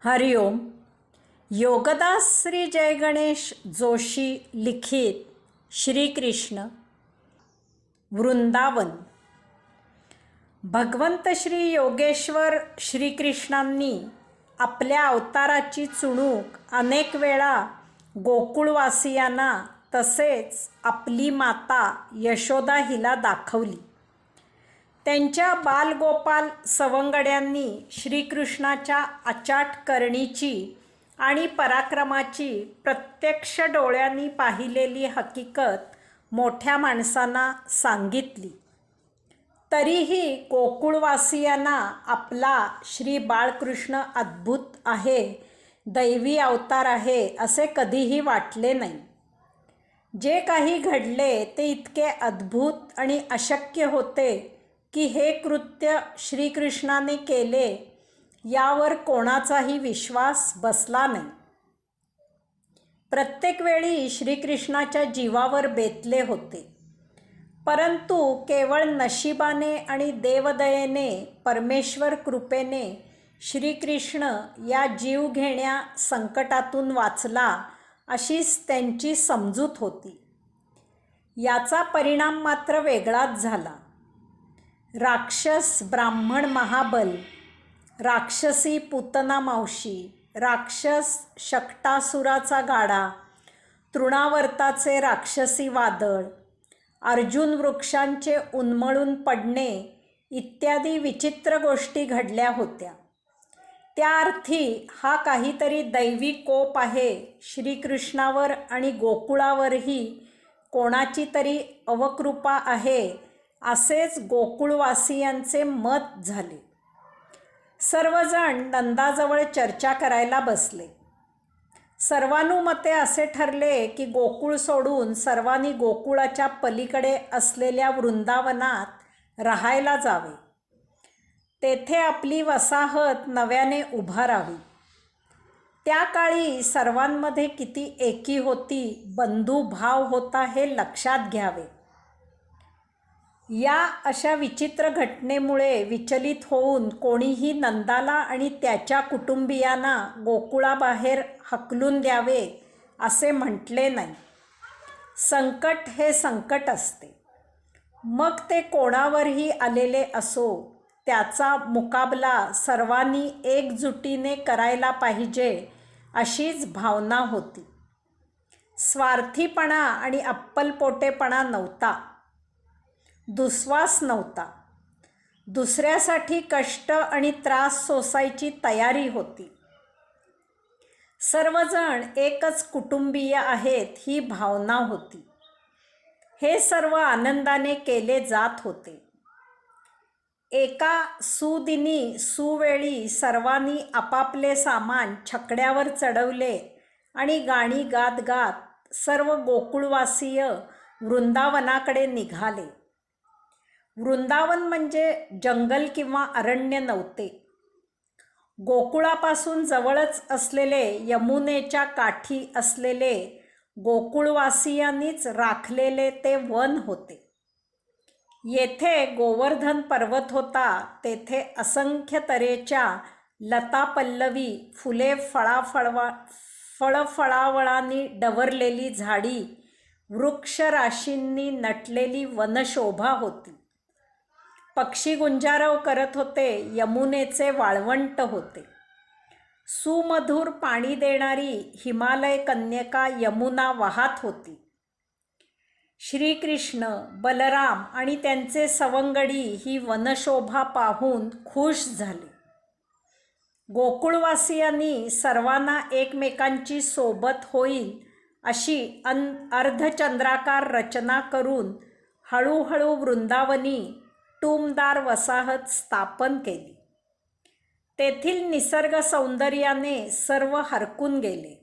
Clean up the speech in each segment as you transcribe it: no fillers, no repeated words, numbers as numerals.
हरिओम. योगदास श्री जय गणेश जोशी लिखित श्रीकृष्ण वृंदावन. भगवंत श्री योगेश्वर श्रीकृष्णांनी आपल्या अवताराची चुणूक अनेक वेळा गोकुळवासियांना तसेच आपली माता यशोदा हिला दाखवली. त्यांच्या बालगोपाल सवंगड्यांनी श्रीकृष्णाच्या अचाट करणीची आणि पराक्रमाची प्रत्यक्ष डोळ्यांनी पाहिलेली हकीकत मोठ्या माणसांना सांगितली. तरीही गोकुळवासियांना आपला श्री बाळकृष्ण अद्भुत आहे, दैवी अवतार आहे असे कधीही वाटले नाही. जे काही घडले ते इतके अद्भुत आणि अशक्य होते की हे कृत्य श्रीकृष्णाने केले यावर कोणाचाही विश्वास बसला नाही. प्रत्येक वेळी श्रीकृष्णाच्या जीवावर बेतले होते, परंतु केवळ नशिबाने आणि देवदयेने, परमेश्वर कृपेने श्रीकृष्ण या जीवघेण्या संकटातून वाचला अशीच त्यांची समजूत होती. याचा परिणाम मात्र वेगळाच झाला. राक्षस ब्राह्मण महाबल, राक्षसी पुतना मावशी, राक्षस शक्टासुराचा गाडा, तृणावर्ताचे राक्षसी वादळ, अर्जुन वृक्षांचे उन्मळून पडणे इत्यादी विचित्र गोष्टी घडल्या होत्या. त्या अर्थी हा काहीतरी दैवी कोप आहे. श्रीकृष्णावर आणि गोकुळावरही कोणाची तरी अवकृपा आहे असेच गोकुळवासियांचे मत झाले. सर्वजण नंदाजवळ चर्चा करायला बसले. सर्वानुमते असे ठरले की गोकुळ सोडून सर्वांनी गोकुळाच्या पलीकडे असलेल्या वृंदावनात राहायला जावे. तेथे आपली वसाहत नव्याने उभारावी. त्या काळी सर्वांमध्ये किती एकी होती, बंधुभाव होता हे लक्षात घ्यावे. या अशा विचित्र घटनेमुळे विचलित होऊन कोणीही नंदाला आणि त्याच्या कुटुंबियांना गोकुळाबाहेर हकलून द्यावे असे म्हटले नाही. संकट हे संकट असते, मग ते कोणावरही आलेले असो. त्याचा मुकाबला सर्वांनी एकजुटीने करायला पाहिजे अशीच भावना होती. स्वार्थीपणा आणि अप्पलपोटेपणा नव्हता. दुस्वास नव्हता. दुसऱ्यासाठी कष्ट आणि त्रास सोसायची तयारी होती. सर्वजण एकच कुटुंबीय आहेत ही भावना होती. हे सर्व आनंदाने केले जात होते. एका सुदिनी सुवेळी सर्वांनी आपापले सामान छकड्यावर चढवले आणि गाणी गात गात सर्व गोकुळवासीय वृंदावनाकडे निघाले. वृंदावन म्हणजे जंगल किंवा अरण्य नव्हते. गोकुळापासून जवळच असलेले यमुनेच्या काठी असलेले गोकुळवासियांनीच राखलेले ते वन होते. येथे गोवर्धन पर्वत होता. तेथे असंख्य तऱ्हेच्या लतापल्लवी फुले, फळफळावळांनी डवरलेली झाडी, वृक्षराशींनी नटलेली वनशोभा होती. पक्षी गुंजारव करत होते. यमुनेचे वाळवंट होते. सुमधुर पाणी देणारी हिमालय कन्यका यमुना वाहत होती. श्रीकृष्ण, बलराम आणि त्यांचे सवंगडी ही वनशोभा पाहून खुश झाले. गोकुळवासियांनी सर्वांना एकमेकांची सोबत होईल अशी अर्धचंद्राकार रचना करून हळूहळू वृंदावनी टुमदार वसाहत स्थापन केली. तेथील निसर्ग सौंदर्याने सर्व हरकून गेले.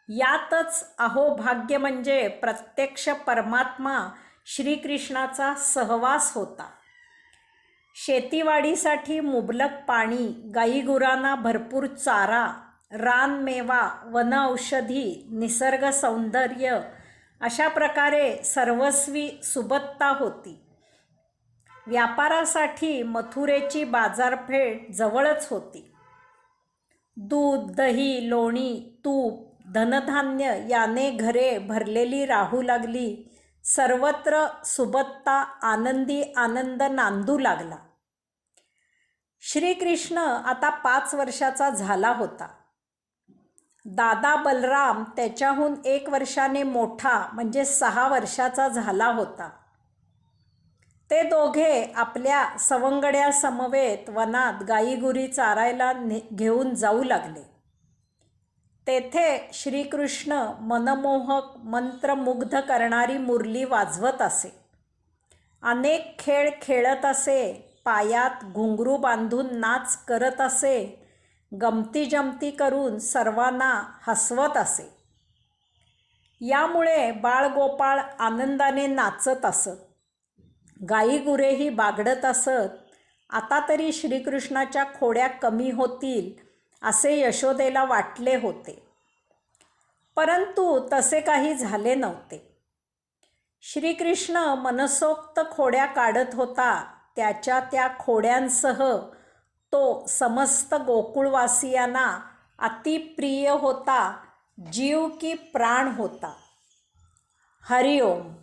यातच अहोभाग्य म्हणजे प्रत्यक्ष परमात्मा श्रीकृष्णाचा सहवास होता. शेतीवाडीसाठी मुबलक पाणी, गाईगुरांना भरपूर चारा, रानमेवा, वनऔषधी, निसर्ग सौंदर्य अशा प्रकारे सर्वस्वी सुबत्ता होती. व्यापारासाठी मथुरेची बाजारपेठ जवळच होती. दूध, दही, लोणी, तूप, धनधान्य याने घरे भरलेली राहू लागली. सर्वत्र सुबत्ता, आनंदी आनंद नांदू लागला. श्रीकृष्ण आता 5 वर्षाचा झाला होता. दादा बलराम त्याच्याहून 1 वर्षाने मोठा म्हणजे 6 वर्षाचा झाला होता. ते दोघे आपल्या सवंगड्या समवेत वनात गाईगुरी चारायला घेऊन जाऊ लागले. तेथे श्रीकृष्ण मनमोहक मंत्रमुग्ध करणारी मुरली वाजवत असे. अनेक खेळ खेळत असे. पायात घुंगरू बांधून नाच करत असे. गमती जमती करून सर्वांना हसवत असे. यामुळे बाळगोपाळ आनंदाने नाचत असत. गाईगुरेही बागडत असत. आता तरी श्रीकृष्णाच्या खोड्या कमी होतील असे यशोदेला वाटले होते. परंतु तसे काही झाले नव्हते. श्रीकृष्ण मनसोक्त खोड्या काढत होता. त्याच्या त्या खोड्यांसह तो समस्त गोकुळवासियांना अतिप्रिय होता. जीव की प्राण होता. हरिओम.